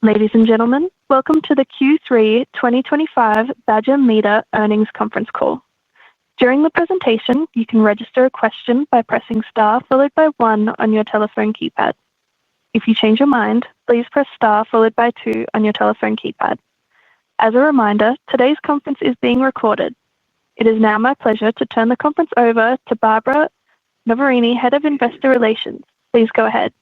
Ladies and gentlemen, welcome to the Q3 2025 Badger Meter Earnings Conference Call. During the presentation, you can register a question by pressing star followed by 1 on your telephone keypad. If you change your mind, please press star followed by 2 on your telephone keypad. As a reminder, today's conference is being recorded. It is now my pleasure to turn the conference over to Barbara Noverini, Head of Investor Relations. Please go ahead.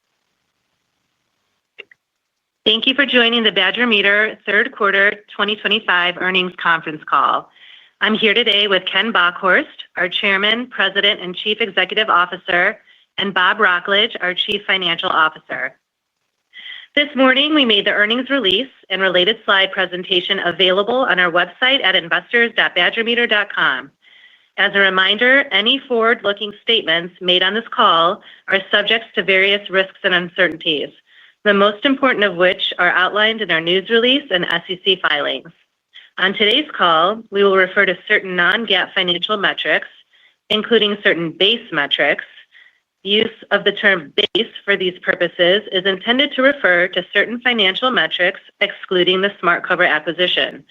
Thank you for joining the Badger Meter Third Quarter 2025 Earnings Conference Call. I'm here today with Ken Bockhorst, our Chairman, President, and Chief Executive Officer, and Bob Rockledge, our Chief Financial Officer. This morning, we made the earnings release and related slide presentation available on our website at investors.badgermeter.com. As a reminder, any forward-looking statements made on this call are subject to various risks and uncertainties, the most important of which are outlined in our news release and SEC filings. On today's call, we will refer to certain non-GAAP financial metrics, including certain base metrics. Use of the term base for these purposes is intended to refer to certain financial metrics excluding the SmartCover acquisition.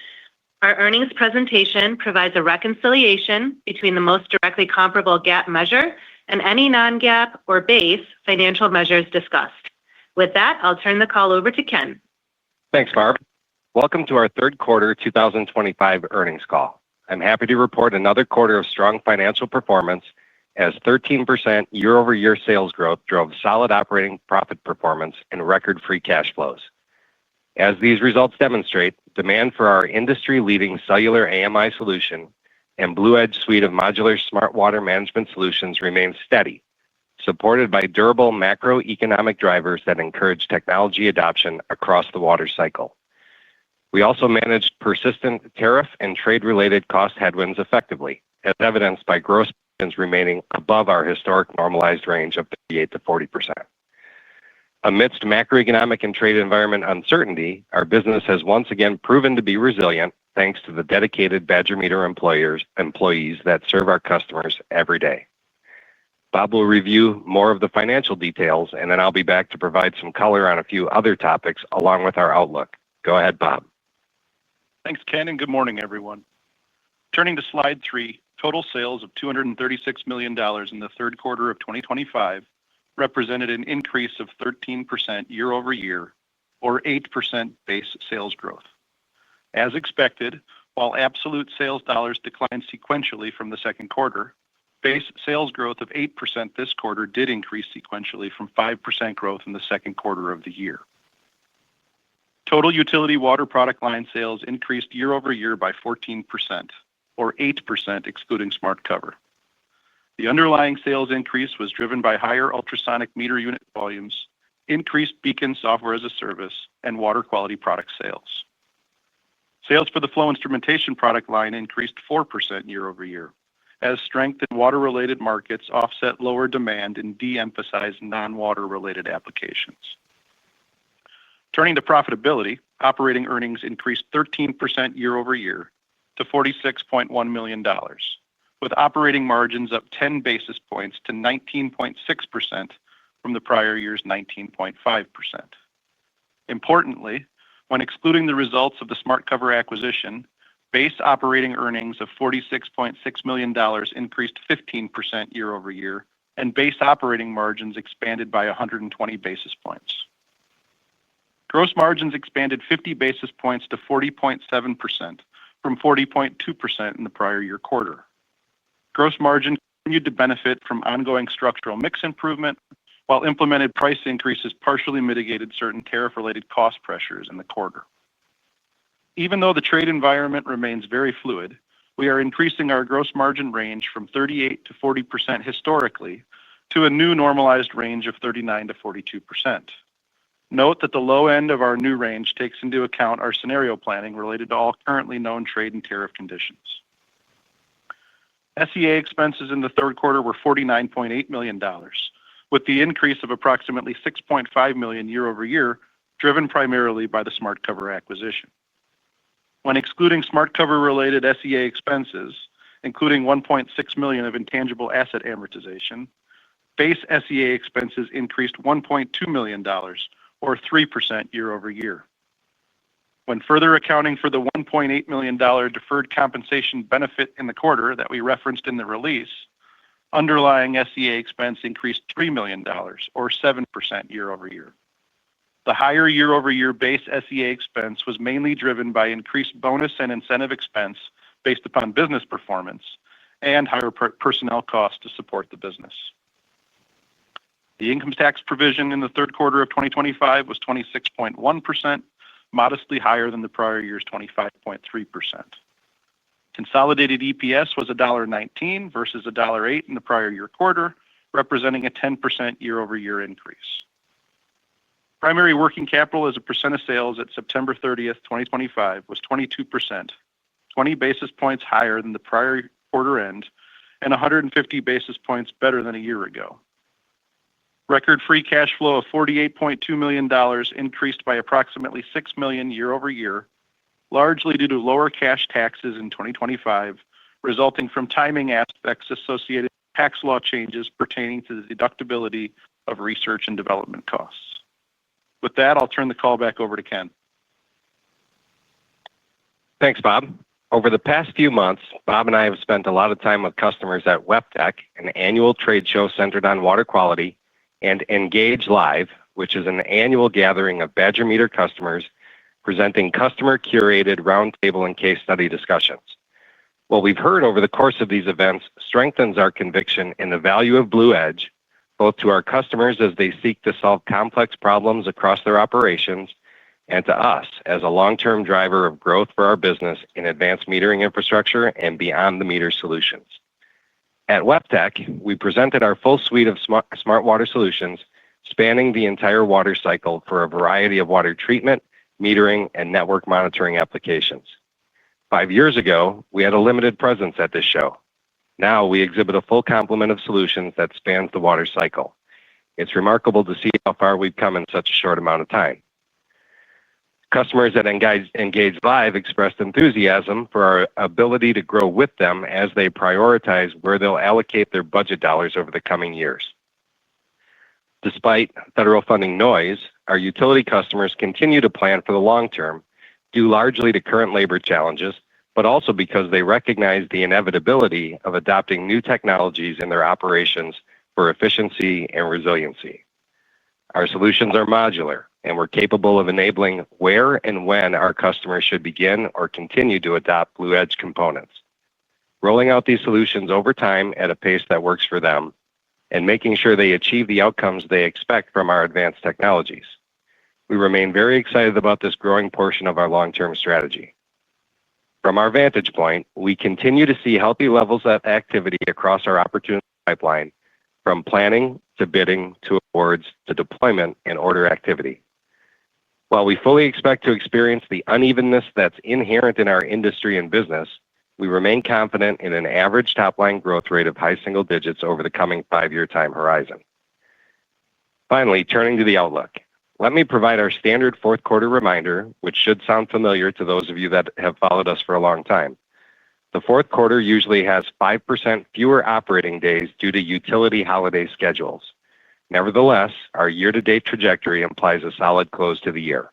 Our earnings presentation provides a reconciliation between the most directly comparable GAAP measure and any non-GAAP or base financial measures discussed. With that, I'll turn the call over to Ken. Thanks, Barb. Welcome to our third quarter 2025 earnings call. I'm happy to report another quarter of strong financial performance as 13% year-over-year sales growth drove solid operating profit performance and record free cash flows. As these results demonstrate, demand for our industry-leading cellular AMI solution and Blue Edge suite of modular smart water management solutions remains steady, supported by durable macroeconomic drivers that encourage technology adoption across the water cycle. We also managed persistent tariff and trade-related cost headwinds effectively, as evidenced by gross margins remaining above our historic normalized range of 38% to 40%. Amidst macroeconomic and trade environment uncertainty, our business has once again proven to be resilient thanks to the dedicated Badger Meter employees that serve our customers every day. Bob will review more of the financial details, and then I'll be back to provide some color on a few other topics along with our outlook. Go ahead, Bob. Thanks, Ken, and good morning, everyone. Turning to slide 3, total sales of $236 million in the third quarter of 2025 represented an increase of 13% year-over-year, or 8% base sales growth. As expected, while absolute sales dollars declined sequentially from the second quarter, base sales growth of 8% this quarter did increase sequentially from 5% growth in the second quarter of the year. Total utility water product line sales increased year-over-year by 14%, or 8% excluding SmartCover. The underlying sales increase was driven by higher ultrasonic meter unit volumes, increased Beacon software as a service, and water quality product sales. Sales for the flow instrumentation product line increased 4% year-over-year, as strength in water-related markets offset lower demand in de-emphasized non-water-related applications. Turning to profitability, operating earnings increased 13% year-over-year to $46.1 million, with operating margins up 10 basis points to 19.6% from the prior year's 19.5%. Importantly, when excluding the results of the SmartCover acquisition, base operating earnings of $46.6 million increased 15% year-over-year, and base operating margins expanded by 120 basis points. Gross margins expanded 50 basis points to 40.7% from 40.2% in the prior year quarter. Gross margin continued to benefit from ongoing structural mix improvement, while implemented price increases partially mitigated certain tariff-related cost pressures in the quarter. Even though the trade environment remains very fluid, we are increasing our gross margin range from 38% to 40% historically to a new normalized range of 39% to 42%. Note that the low end of our new range takes into account our scenario planning related to all currently known trade and tariff conditions. SEA expenses in the third quarter were $49.8 million, with the increase of approximately $6.5 million year-over-year driven primarily by the SmartCover acquisition. When excluding SmartCover-related SEA expenses, including $1.6 million of intangible asset amortization, base SEA expenses increased $1.2 million, or 3% year-over-year. When further accounting for the $1.8 million deferred compensation benefit in the quarter that we referenced in the release, underlying SEA expense increased $3 million, or 7% year-over-year. The higher year-over-year base SEA expense was mainly driven by increased bonus and incentive expense based upon business performance and higher personnel costs to support the business. The income tax provision in the third quarter of 2025 was 26.1%, modestly higher than the prior year's 25.3%. Consolidated EPS was $1.19 versus $1.08 in the prior year quarter, representing a 10% year-over-year increase. Primary working capital as a percent of sales at September 30th, 2025 was 22%, 20 basis points higher than the prior quarter end, and 150 basis points better than a year ago. Record free cash flow of $48.2 million increased by approximately $6 million year-over-year, largely due to lower cash taxes in 2025, resulting from timing aspects associated with tax law changes pertaining to the deductibility of research and development costs. With that, I'll turn the call back over to Ken. Thanks, Bob. Over the past few months, Bob and I have spent a lot of time with customers at WEPTEC, an annual trade show centered on water quality, and Engage Live, which is an annual gathering of Badger Meter customers presenting customer-curated roundtable and case study discussions. What we've heard over the course of these events strengthens our conviction in the value of Blue Edge, both to our customers as they seek to solve complex problems across their operations, and to us as a long-term driver of growth for our business in advanced metering infrastructure and beyond the meter solutions. At WEPTEC, we presented our full suite of smart water solutions spanning the entire water cycle for a variety of water treatment, metering, and network monitoring applications. 5 years ago, we had a limited presence at this show. Now we exhibit a full complement of solutions that spans the water cycle. It's remarkable to see how far we've come in such a short amount of time. Customers at Engage Live expressed enthusiasm for our ability to grow with them as they prioritize where they'll allocate their budget dollars over the coming years. Despite federal funding noise, our utility customers continue to plan for the long term, due largely to current labor challenges, but also because they recognize the inevitability of adopting new technologies in their operations for efficiency and resiliency. Our solutions are modular, and we're capable of enabling where and when our customers should begin or continue to adopt Blue Edge components. Rolling out these solutions over time at a pace that works for them, and making sure they achieve the outcomes they expect from our advanced technologies. We remain very excited about this growing portion of our long-term strategy. From our vantage point, we continue to see healthy levels of activity across our opportunity pipeline, from planning to bidding to awards to deployment and order activity. While we fully expect to experience the unevenness that's inherent in our industry and business, we remain confident in an average top-line growth rate of high single digits over the coming 5-year time horizon. Finally, turning to the outlook, let me provide our standard fourth quarter reminder, which should sound familiar to those of you that have followed us for a long time. The fourth quarter usually has 5% fewer operating days due to utility holiday schedules. Nevertheless, our year-to-date trajectory implies a solid close to the year.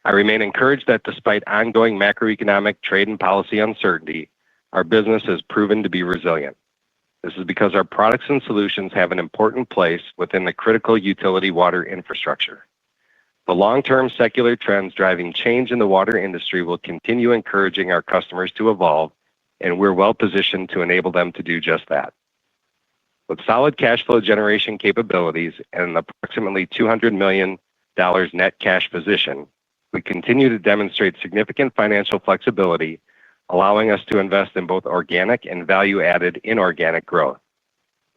I remain encouraged that despite ongoing macroeconomic trade and policy uncertainty, our business has proven to be resilient. This is because our products and solutions have an important place within the critical utility water infrastructure. The long-term secular trends driving change in the water industry will continue encouraging our customers to evolve, and we're well positioned to enable them to do just that. With solid cash flow generation capabilities and an approximately $200 million net cash position, we continue to demonstrate significant financial flexibility, allowing us to invest in both organic and value-added inorganic growth.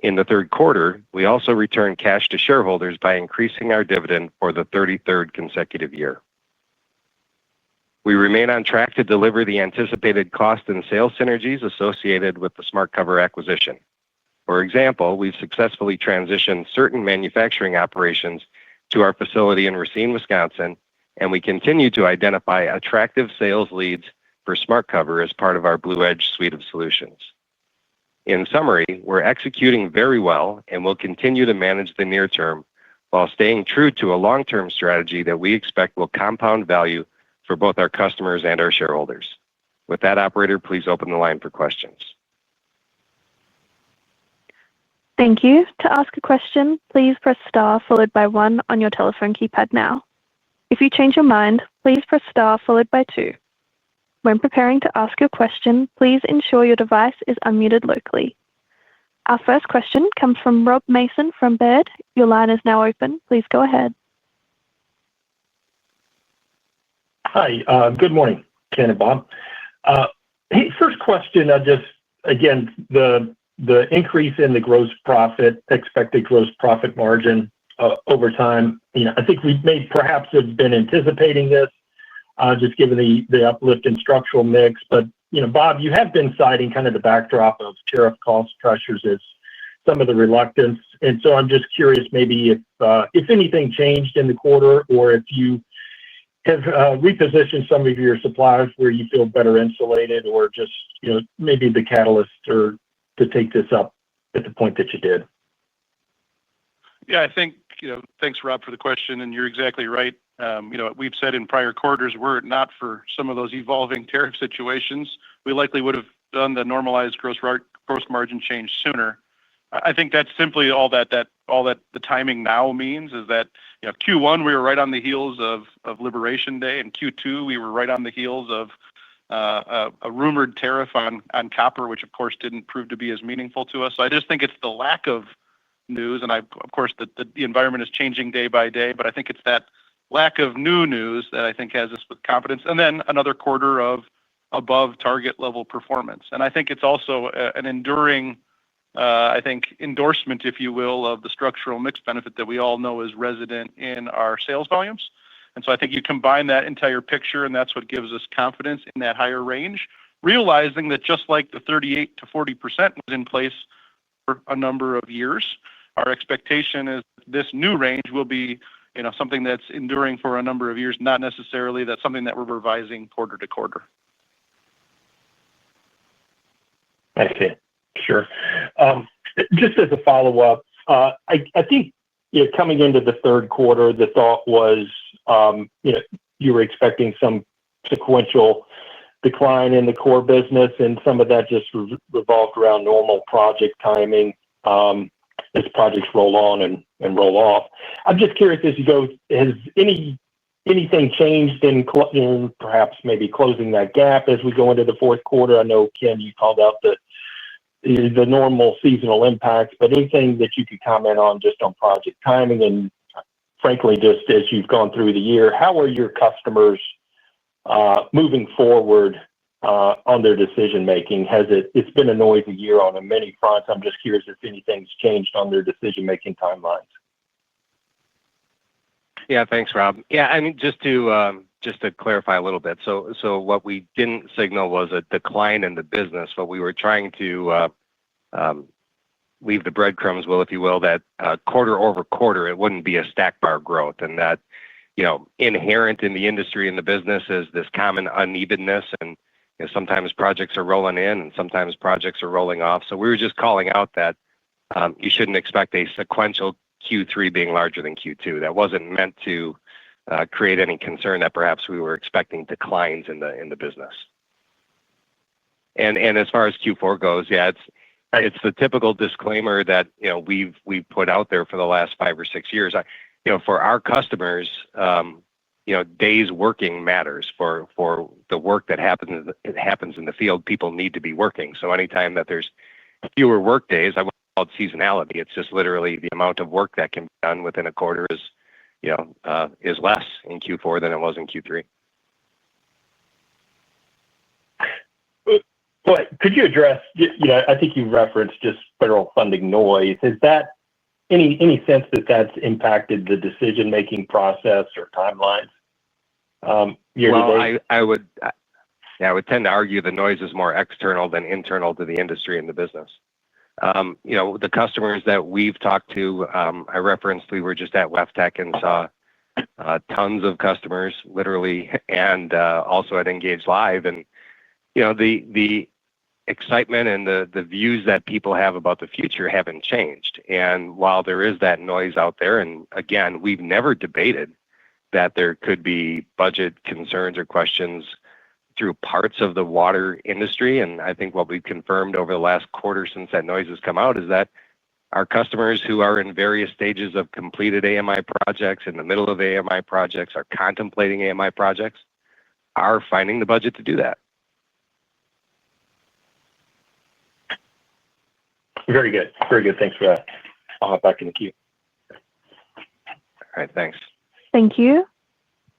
In the third quarter, we also returned cash to shareholders by increasing our dividend for the 33rd consecutive year. We remain on track to deliver the anticipated cost and sales synergies associated with the SmartCover acquisition. For example, we've successfully transitioned certain manufacturing operations to our facility in Racine, Wisconsin, and we continue to identify attractive sales leads for SmartCover as part of our Blue Edge suite of solutions. In summary, we're executing very well and will continue to manage the near term while staying true to a long-term strategy that we expect will compound value for both our customers and our shareholders. With that, operator, please open the line for questions. Thank you. To ask a question, please press star followed by 1 on your telephone keypad now. If you change your mind, please press star followed by 2. When preparing to ask your question, please ensure your device is unmuted locally. Our first question comes from Rob Mason from Baird. Your line is now open. Please go ahead. Hi, good morning, Ken and Bob. Hey, first question, again, the increase in the gross profit, expected gross profit margin over time. I think we may perhaps have been anticipating this, just given the uplift in structural mix. But Bob, you have been citing kind of the backdrop of tariff cost pressures as some of the reluctance, and so I'm just curious, maybe if anything changed in the quarter, or if you have repositioned some of your suppliers where you feel better insulated, or just maybe the catalyst or to take this up at the point that you did. Yeah, I think, thanks, Rob, for the question, and you're exactly right. We've said in prior quarters, were it not for some of those evolving tariff situations, we likely would have done the normalized gross margin change sooner. I think that's simply all that the timing now means is that Q1 we were right on the heels of Liberation Day, and Q2 we were right on the heels of a rumored tariff on copper, which of course didn't prove to be as meaningful to us. So I just think it's the lack of news, and of course the environment is changing day by day, but I think it's that lack of new news that I think has us with confidence, and then another quarter of above target level performance. And I think it's also an enduring endorsement, if you will, of the structural mix benefit that we all know is resident in our sales volumes. And so I think you combine that entire picture, and that's what gives us confidence in that higher range, realizing that just like the 38 to 40% was in place for a number of years, our expectation is this new range will be something that's enduring for a number of years, not necessarily that's something that we're revising quarter to quarter. I see. Sure. Just as a follow-up, I think coming into the third quarter, the thought was you were expecting some sequential decline in the core business, and some of that just revolved around normal project timing as projects roll on and roll off. I'm just curious, as you go, has anything changed in perhaps maybe closing that gap as we go into the fourth quarter? I know, Ken, you called out the normal seasonal impacts, but anything that you could comment on just on project timing, and frankly, just as you've gone through the year, how are your customers moving forward on their decision making? It's been a noisy year on many fronts. I'm just curious if anything's changed on their decision making timelines. Yeah, thanks, Rob. Yeah, I mean, just to clarify a little bit. So what we didn't signal was a decline in the business. What we were trying to leave the breadcrumbs, if you will, that quarter over quarter, it wouldn't be a stack bar growth, and that inherent in the industry and the business is this common unevenness, and sometimes projects are rolling in and sometimes projects are rolling off. So we were just calling out that you shouldn't expect a sequential Q3 being larger than Q2. That wasn't meant to create any concern that perhaps we were expecting declines in the business. And as far as Q4 goes, yeah, it's the typical disclaimer that we've put out there for the last 5 or 6 years. For our customers, days working matters. For the work that happens in the field, people need to be working. So anytime that there's fewer work days, I won't call it seasonality. It's just literally the amount of work that can be done within a quarter is less in Q4 than it was in Q3. But could you address? I think you referenced just federal funding noise. Is that any sense that that's impacted the decision making process or timelines? Well, I would tend to argue the noise is more external than internal to the industry and the business. The customers that we've talked to, I referenced we were just at WEFTEC and saw tons of customers, literally, and also at Engage Live. And the excitement and the views that people have about the future haven't changed. And while there is that noise out there, and again, we've never debated that there could be budget concerns or questions through parts of the water industry. And I think what we've confirmed over the last quarter since that noise has come out is that our customers who are in various stages of completed AMI projects, in the middle of AMI projects, are contemplating AMI projects, are finding the budget to do that. Very good. Very good. Thanks for that. I'll hop back in the queue. All right. Thanks. Thank you.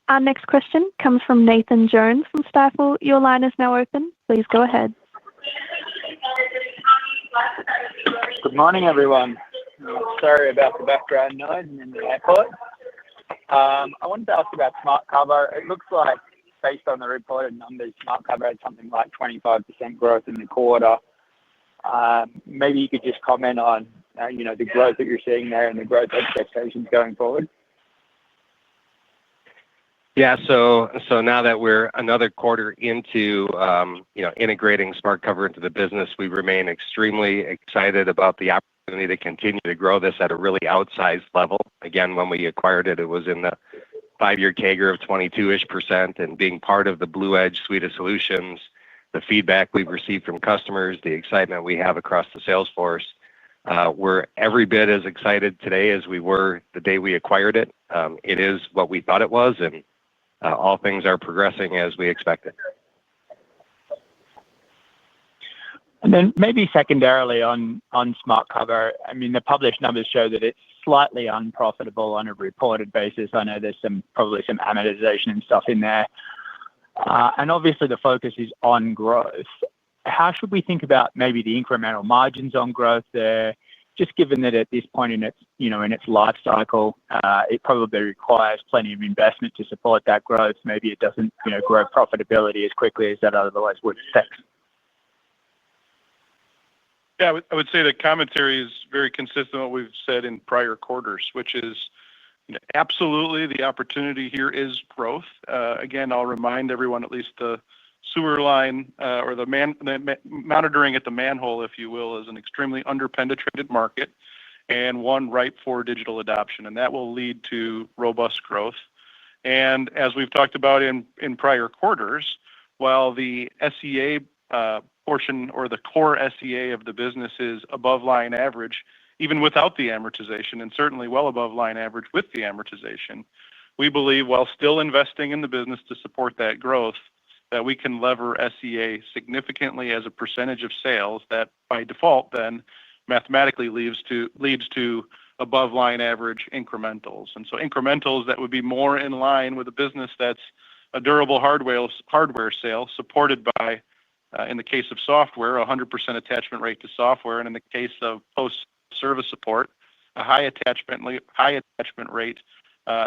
Our next question comes from Nathan Jones from Stifel. Your line is now open. Please go ahead. Good morning, everyone. Sorry about the background noise in the airport. I wanted to ask about Smart Cover. It looks like, based on the reported numbers, Smart Cover had something like 25% growth in the quarter. Maybe you could just comment on, the growth that you're seeing there and the growth expectations going forward. Yeah. So now that we're another quarter into, integrating Smart Cover into the business, we remain extremely excited about the opportunity to continue to grow this at a really outsized level. Again, when we acquired it, it was in the 5-year CAGR of 22%, and being part of the Blue Edge suite of solutions, the feedback we've received from customers, the excitement we have across the sales force, we're every bit as excited today as we were the day we acquired it. It is what we thought it was, and all things are progressing as we expected. And then maybe secondarily on Smart Cover, I mean, the published numbers show that it's slightly unprofitable on a reported basis. I know there's probably some amortization and stuff in there. And obviously the focus is on growth. How should we think about maybe the incremental margins on growth there? Just given that at this point in its life cycle, it probably requires plenty of investment to support that growth. Maybe it doesn't, grow profitability as quickly as that otherwise would. Thanks. Yeah, I would say the commentary is very consistent with what we've said in prior quarters, which is absolutely the opportunity here is growth. Again, I'll remind everyone, at least the sewer line or the monitoring at the manhole, if you will, is an extremely underpenetrated market and one ripe for digital adoption, and that will lead to robust growth. And as we've talked about in prior quarters, while the SEA portion or the core SEA of the business is above line average, even without the amortization, and certainly well above line average with the amortization, we believe while still investing in the business to support that growth, that we can lever SEA significantly as a percentage of sales that by default then mathematically leads to above line average incrementals. And so incrementals that would be more in line with a business that's a durable hardware sale supported by, in the case of software, 100% attachment rate to software, and in the case of post-service support, a high attachment rate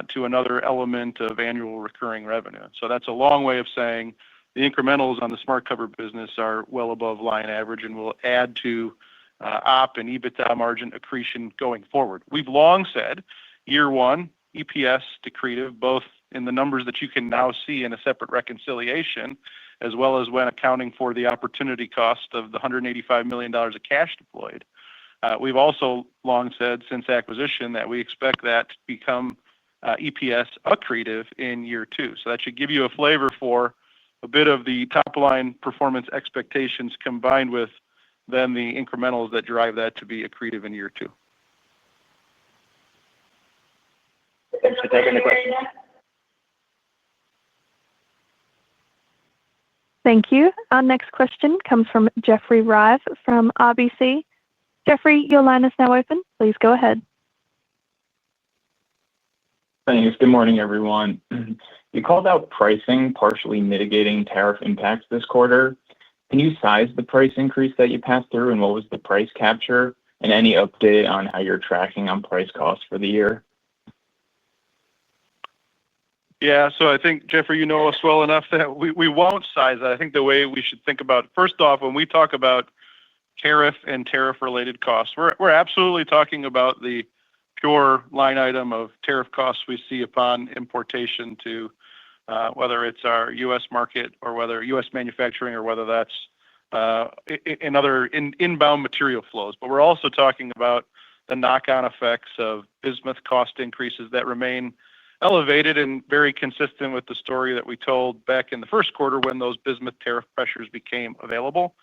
to another element of annual recurring revenue. So that's a long way of saying the incrementals on the Smart Cover business are well above line average and will add to op and EBITDA margin accretion going forward. We've long said year one, EPS accretive, both in the numbers that you can now see in a separate reconciliation, as well as when accounting for the opportunity cost of the $185 million of cash deployed. We've also long said since acquisition that we expect that to become EPS accretive in year two. So that should give you a flavor for a bit of the top line performance expectations combined with then the incrementals that drive that to be accretive in year two. Thanks for taking the question. Thank you. Our next question comes from Jeffrey Rive from RBC. Jeffrey, your line is now open. Please go ahead. Thanks. Good morning, everyone. You called out pricing partially mitigating tariff impacts this quarter. Can you size the price increase that you passed through and what was the price capture, and any update on how you're tracking on price costs for the year? Yeah, so I think, Jeffrey, you know us well enough that we won't size that. I think the way we should think about it, first off, when we talk about tariff and tariff-related costs, we're absolutely talking about the pure line item of tariff costs we see upon importation to whether it's our U.S. market or whether U.S. manufacturing or whether that's in other inbound material flows. But we're also talking about the knock-on effects of bismuth cost increases that remain elevated and very consistent with the story that we told back in the first quarter when those bismuth tariff pressures became available.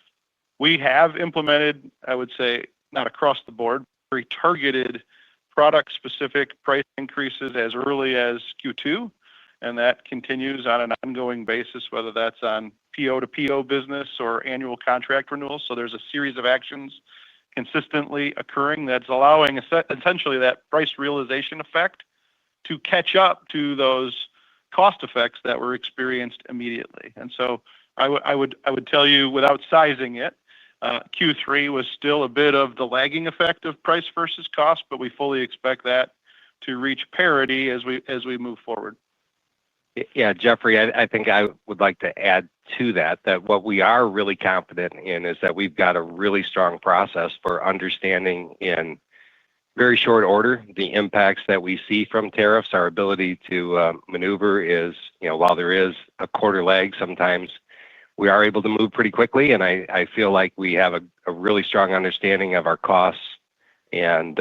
We have implemented, I would say, not across the board, very targeted product-specific price increases as early as Q2, and that continues on an ongoing basis, whether that's on PO to PO business or annual contract renewals. So there's a series of actions consistently occurring that's allowing essentially that price realization effect to catch up to those cost effects that were experienced immediately. And so I would tell you, without sizing it, Q3 was still a bit of the lagging effect of price versus cost, but we fully expect that to reach parity as we move forward. Yeah, Jeffrey, I think I would like to add to that what we are really confident in is that we've got a really strong process for understanding in very short order the impacts that we see from tariffs. Our ability to maneuver is, while there is a quarter lag, sometimes we are able to move pretty quickly. And I feel like we have a really strong understanding of our costs and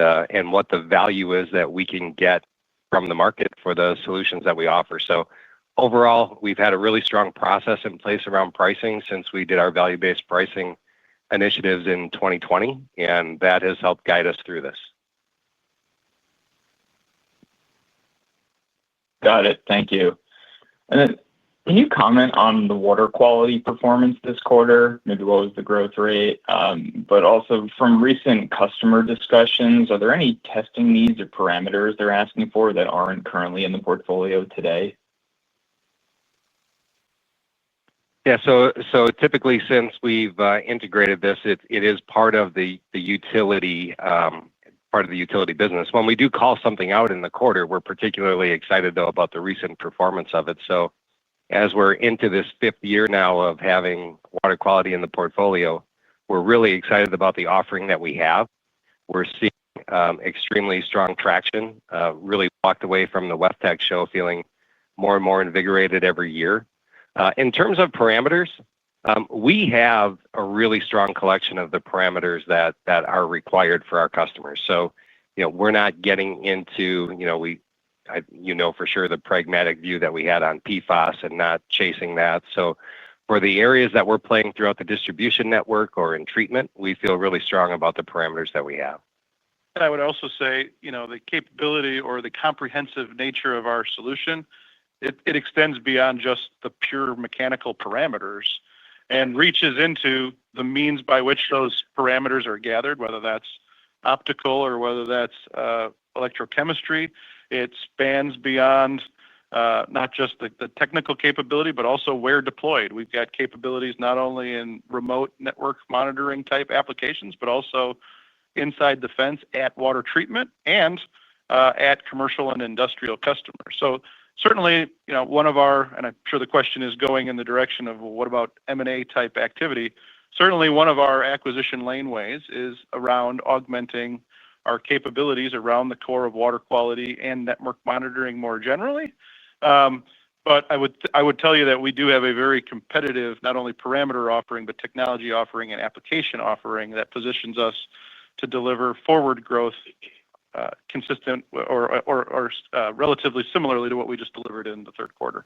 what the value is that we can get from the market for the solutions that we offer. So overall, we've had a really strong process in place around pricing since we did our value-based pricing initiatives in 2020, and that has helped guide us through this. Got it. Thank you. And then can you comment on the water quality performance this quarter? Maybe what was the growth rate? But also from recent customer discussions, are there any testing needs or parameters they're asking for that aren't currently in the portfolio today? Yeah, so typically since we've integrated this, it is part of the utility business. When we do call something out in the quarter, we're particularly excited though about the recent performance of it. So as we're into this fifth year now of having water quality in the portfolio, we're really excited about the offering that we have. We're seeing extremely strong traction. Really walked away from the WEFTEC show feeling more and more invigorated every year. In terms of parameters, we have a really strong collection of the parameters that are required for our customers. So, we're not getting into, for sure the pragmatic view that we had on PFAS and not chasing that. So for the areas that we're playing throughout the distribution network or in treatment, we feel really strong about the parameters that we have. And I would also say, the capability or the comprehensive nature of our solution, it extends beyond just the pure mechanical parameters and reaches into the means by which those parameters are gathered, whether that's optical or whether that's electrochemistry. It spans beyond not just the technical capability, but also where deployed. We've got capabilities not only in remote network monitoring type applications, but also inside the fence at water treatment and at commercial and industrial customers. So certainly, one of our, and I'm sure the question is going in the direction of, well, what about M&A type activity? Certainly one of our acquisition laneways is around augmenting our capabilities around the core of water quality and network monitoring more generally. But I would tell you that we do have a very competitive, not only parameter offering, but technology offering and application offering that positions us to deliver forward growth consistent or relatively similarly to what we just delivered in the third quarter.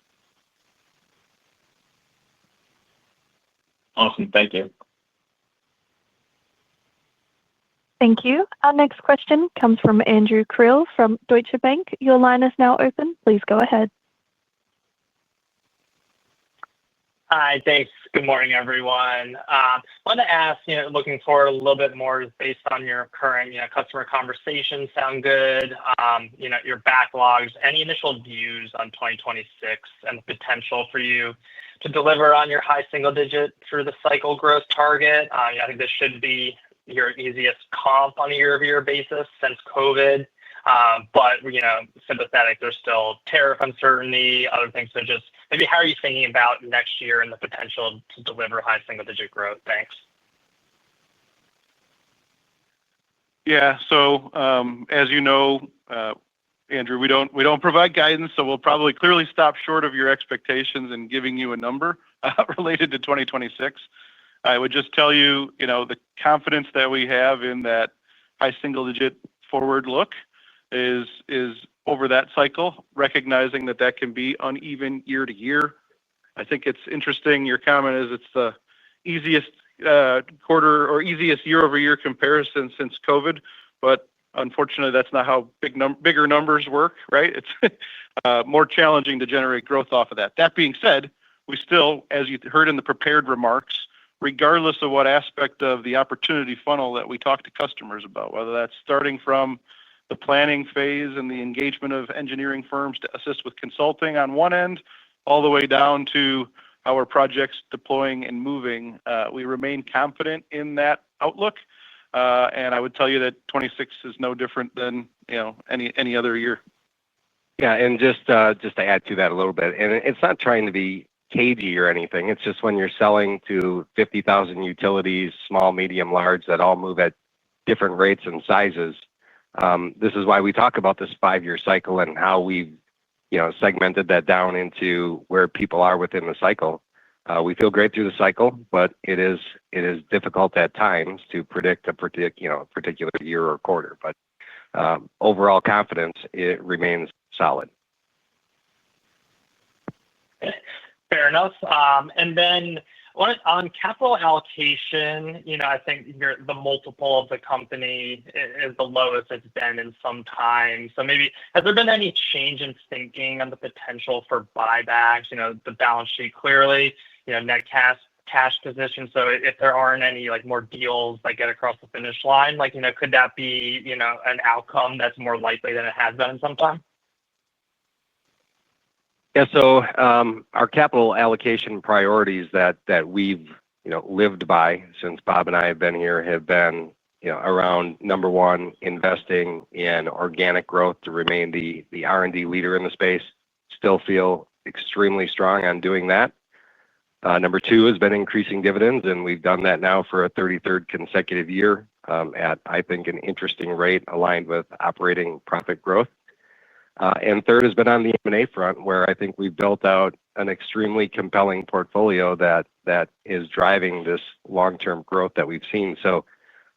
Awesome. Thank you. Thank you. Our next question comes from Andrew Krill from Deutsche Bank. Your line is now open. Please go ahead. Hi, thanks. Good morning, everyone. I want to ask, looking forward a little bit more based on your current, customer conversations sound good. Your backlogs, any initial views on 2026 and the potential for you to deliver on your high single digit through the cycle growth target. I think this should be your easiest comp on a year-over-year basis since COVID. But, sympathetic, there's still tariff uncertainty, other things. So just maybe how are you thinking about next year and the potential to deliver high single digit growth? Thanks. Yeah. So as you know, Andrew, we don't provide guidance, so we'll probably clearly stop short of your expectations in giving you a number related to 2026. I would just tell you, the confidence that we have in that high single digit forward look is over that cycle, recognizing that that can be uneven year to year. I think it's interesting. Your comment is it's the easiest quarter or easiest year-over-year comparison since COVID, but unfortunately, that's not how bigger numbers work, right? It's more challenging to generate growth off of that. That being said, we still, as you heard in the prepared remarks, regardless of what aspect of the opportunity funnel that we talk to customers about, whether that's starting from the planning phase and the engagement of engineering firms to assist with consulting on one end, all the way down to our projects deploying and moving, we remain confident in that outlook. And I would tell you that 26 is no different than any other year. Yeah, and just to add to that a little bit, and it's not trying to be cagey or anything. It's just when you're selling to 50,000 utilities, small, medium, large, that all move at different rates and sizes. This is why we talk about this 5-year cycle and how we've segmented that down into where people are within the cycle. We feel great through the cycle, but it is difficult at times to predict a particular year or quarter. But overall confidence, it remains solid. Fair enough. And then on capital allocation, I think the multiple of the company is the lowest it's been in some time. So maybe has there been any change in thinking on the potential for buybacks? The balance sheet clearly, net cash position. So if there aren't any more deals that get across the finish line, could that be an outcome that's more likely than it has been in some time? Yeah, so our capital allocation priorities that we've lived by since Bob and I have been here have been around number one, investing in organic growth to remain the R&D leader in the space. Still feel extremely strong on doing that. Number two has been increasing dividends, and we've done that now for a 33rd consecutive year at, I think, an interesting rate aligned with operating profit growth. And third has been on the M&A front, where I think we've built out an extremely compelling portfolio that is driving this long-term growth that we've seen. So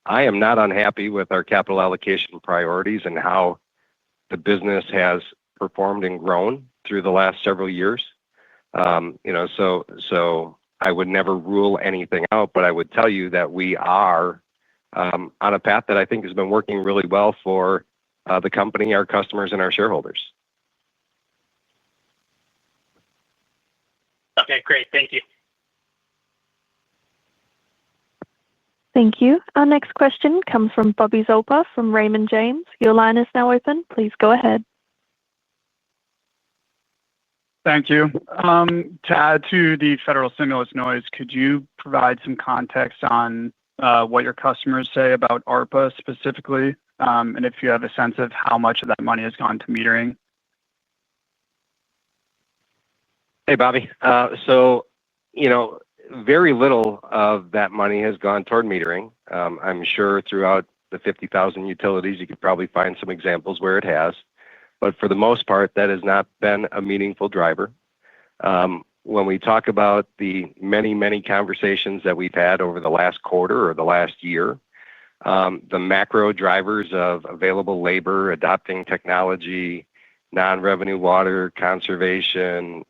I am not unhappy with our capital allocation priorities and how the business has performed and grown through the last several years. So I would never rule anything out, but I would tell you that we are on a path that I think has been working really well for the company, our customers, and our shareholders. Okay, great. Thank you. Thank you. Our next question comes from Bobby Zolper from Raymond James. Your line is now open. Please go ahead. Thank you. To add to the federal stimulus noise, could you provide some context on what your customers say about ARPA specifically, and if you have a sense of how much of that money has gone to metering? Hey, Bobby. So, very little of that money has gone toward metering. I'm sure throughout the 50,000 utilities, you could probably find some examples where it has. But for the most part, that has not been a meaningful driver. When we talk about the many, many conversations that we've had over the last quarter or the last year, the macro drivers of available labor, adopting technology, non-revenue water conservation,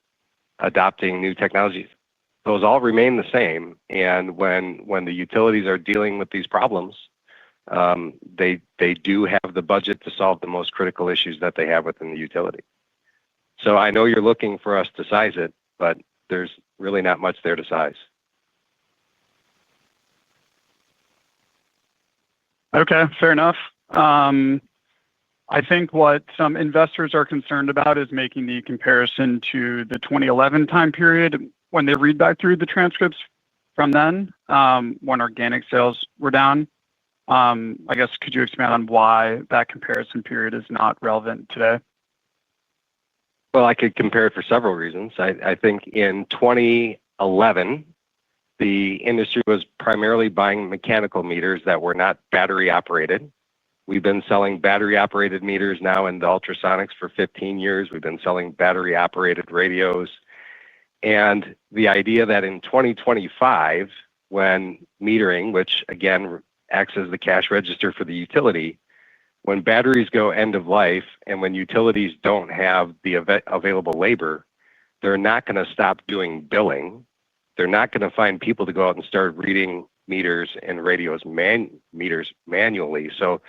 adopting new technologies, those all remain the same. And when the utilities are dealing with these problems, they do have the budget to solve the most critical issues that they have within the utility. So I know you're looking for us to size it, but there's really not much there to size. Okay, fair enough. I think what some investors are concerned about is making the comparison to the 2011 time period when they read back through the transcripts from then, when organic sales were down. I guess, could you expand on why that comparison period is not relevant today? Well, I could compare it for several reasons. I think in 2011, the industry was primarily buying mechanical meters that were not battery operated. We've been selling battery operated meters now in the ultrasonics for 15 years. We've been selling battery operated radios. And the idea that in 2025, when metering, which again acts as the cash register for the utility, when batteries go end of life and when utilities don't have the available labor, they're not going to stop doing billing. They're not going to find people to go out and start reading meters and radios meters manually. So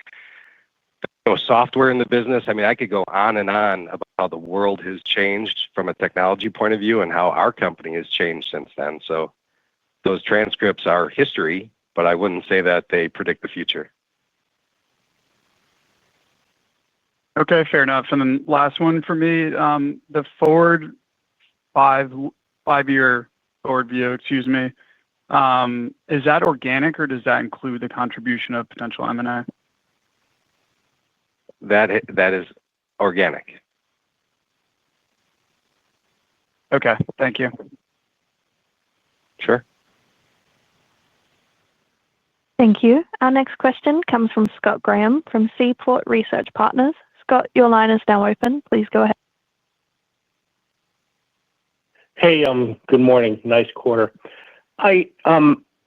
software in the business, I mean, I could go on and on about how the world has changed from a technology point of view and how our company has changed since then. So those transcripts are history, but I wouldn't say that they predict the future. Okay, fair enough. And then last one for me, the forward five-year forward view, excuse me, is that organic or does that include the contribution of potential M&A? That is organic. Okay, thank you. Sure. Thank you. Our next question comes from Scott Graham from Seaport Research Partners. Scott, your line is now open. Please go ahead. Hey, good morning. Nice quarter. I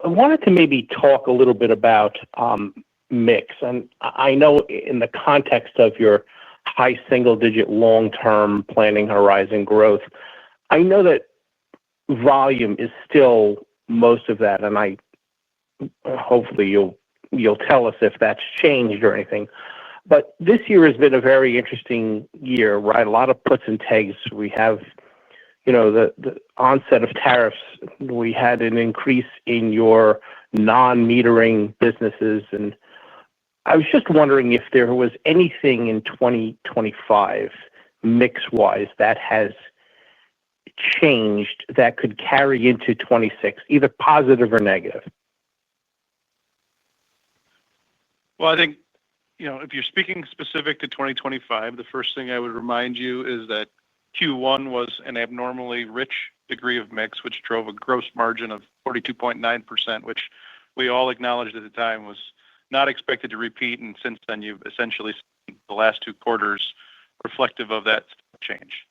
wanted to maybe talk a little bit about mix. And I know in the context of your high single-digit long-term planning horizon growth, I know that volume is still most of that, and hopefully you'll tell us if that's changed or anything. But this year has been a very interesting year, right? A lot of puts and takes. We have, the onset of tariffs. We had an increase in your non-metering businesses, and I was just wondering if there was anything in 2025 mix-wise that has changed that could carry into 26, either positive or negative. Well, I think, if you're speaking specific to 2025, the first thing I would remind you is that Q1 was an abnormally rich degree of mix, which drove a gross margin of 42.9%, which we all acknowledged at the time was not expected to repeat. And since then, you've essentially seen the last two quarters reflective of that change.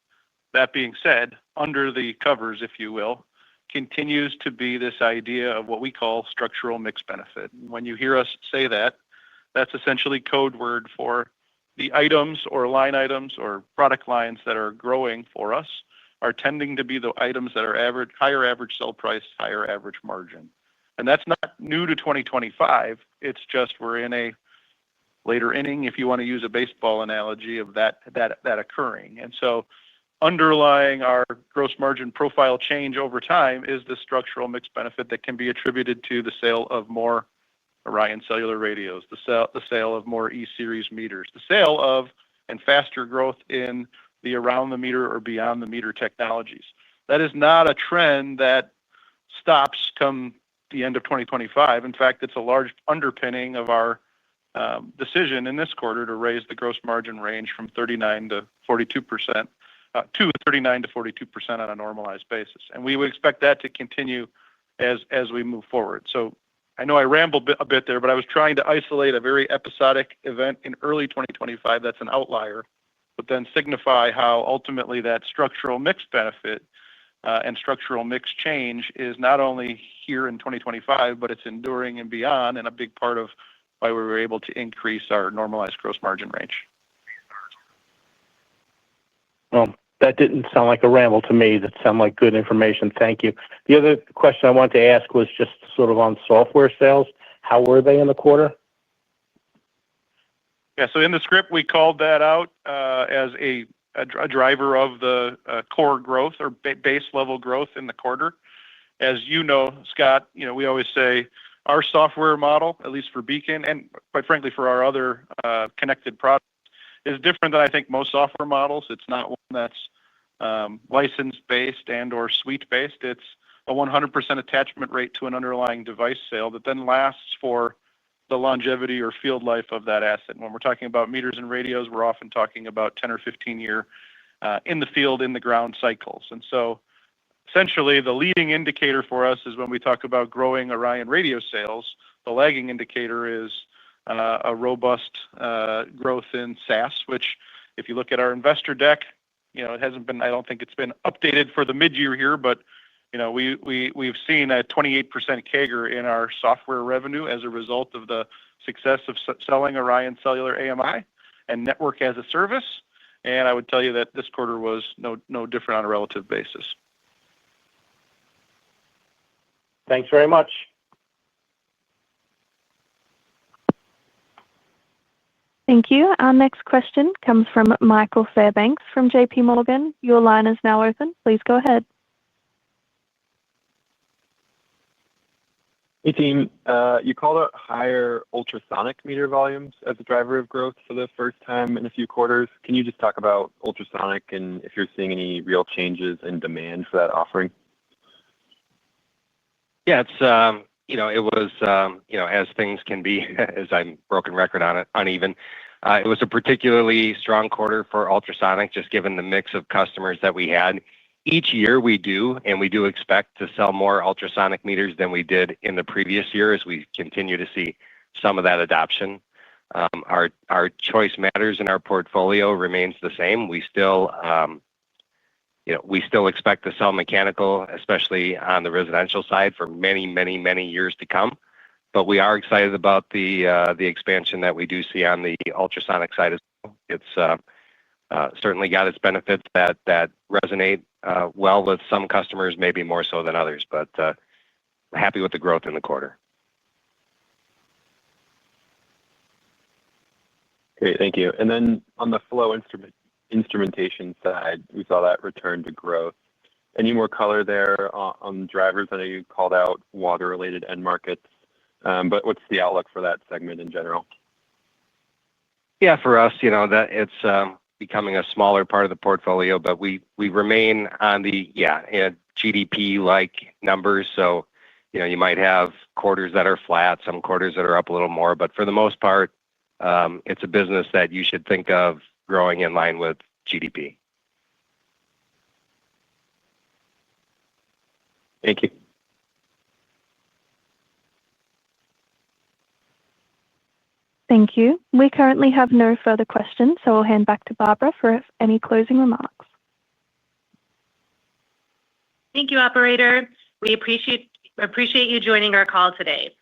That being said, under the covers, if you will, continues to be this idea of what we call structural mix benefit. When you hear us say that, that's essentially code word for the items or line items or product lines that are growing for us are tending to be the items that are higher average sell price, higher average margin. And that's not new to 2025. It's just we're in a later inning, if you want to use a baseball analogy, of that occurring. And so underlying our gross margin profile change over time is the structural mix benefit that can be attributed to the sale of more Orion cellular radios, the sale of more E-Series meters, the sale of and faster growth in the around the meter or beyond the meter technologies. That is not a trend that stops come the end of 2025. In fact, it's a large underpinning of our decision in this quarter to raise the gross margin range from 39 to 42%, to 39 to 42% on a normalized basis. And we would expect that to continue as we move forward. So I know I rambled a bit there, but I was trying to isolate a very episodic event in early 2025 that's an outlier, but then signify how ultimately that structural mix benefit and structural mix change is not only here in 2025, but it's enduring and beyond, and a big part of why we were able to increase our normalized gross margin range. Well, that didn't sound like a ramble to me. That sounded like good information. Thank you. The other question I wanted to ask was just sort of on software sales. How were they in the quarter? Yeah, so in the script, we called that out as a driver of the core growth or base level growth in the quarter. As you know, Scott, we always say our software model, at least for Beacon and quite frankly for our other connected products, is different than I think most software models. It's not one that's license-based and or suite-based. It's a 100% attachment rate to an underlying device sale that then lasts for the longevity or field life of that asset. And when we're talking about meters and radios, we're often talking about 10 or 15 year in the field, in the ground cycles. And so essentially the leading indicator for us is when we talk about growing Orion radio sales, the lagging indicator is a robust growth in SaaS, which if you look at our investor deck, it hasn't been, I don't think it's been updated for the mid-year here, but we've seen a 28% CAGR in our software revenue as a result of the success of selling Orion Cellular AMI and Network as a Service. And I would tell you that this quarter was no different on a relative basis. Thanks very much. Thank you. Our next question comes from Michael Fairbanks from JP Morgan. Your line is now open. Please go ahead. Hey team, you called out higher ultrasonic meter volumes as a driver of growth for the first time in a few quarters. Can you just talk about ultrasonic and if you're seeing any real changes in demand for that offering? Yeah, it's it was as things can be, as I'm broken record on it, uneven. It was a particularly strong quarter for ultrasonic, just given the mix of customers that we had. Each year we do, and we do expect to sell more ultrasonic meters than we did in the previous year as we continue to see some of that adoption. Our choice matters in our portfolio remains the same. We still expect to sell mechanical, especially on the residential side, for many, many, many years to come. But we are excited about the expansion that we do see on the ultrasonic side as well. It's certainly got its benefits that resonate well with some customers, maybe more so than others, but happy with the growth in the quarter. Great, thank you. And then on the flow instrumentation side, we saw that return to growth. Any more color there on drivers? I know you called out water-related end markets, but what's the outlook for that segment in general? Yeah, for us, that it's becoming a smaller part of the portfolio, but we remain on the GDP-like numbers. So, you might have quarters that are flat, some quarters that are up a little more, but for the most part, it's a business that you should think of growing in line with GDP. Thank you. Thank you. We currently have no further questions, so I'll hand back to Barbara for any closing remarks. Thank you, operator. We appreciate you joining our call today.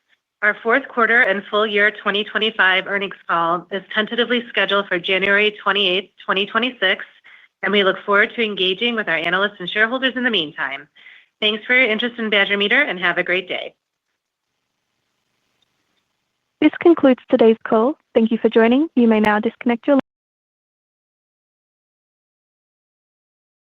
Our fourth quarter and full year 2025 earnings call is tentatively scheduled for January 28, 2026, and we look forward to engaging with our analysts and shareholders in the meantime. Thanks for your interest in Badger Meter, and have a great day. This concludes today's call. Thank you for joining. You may now disconnect your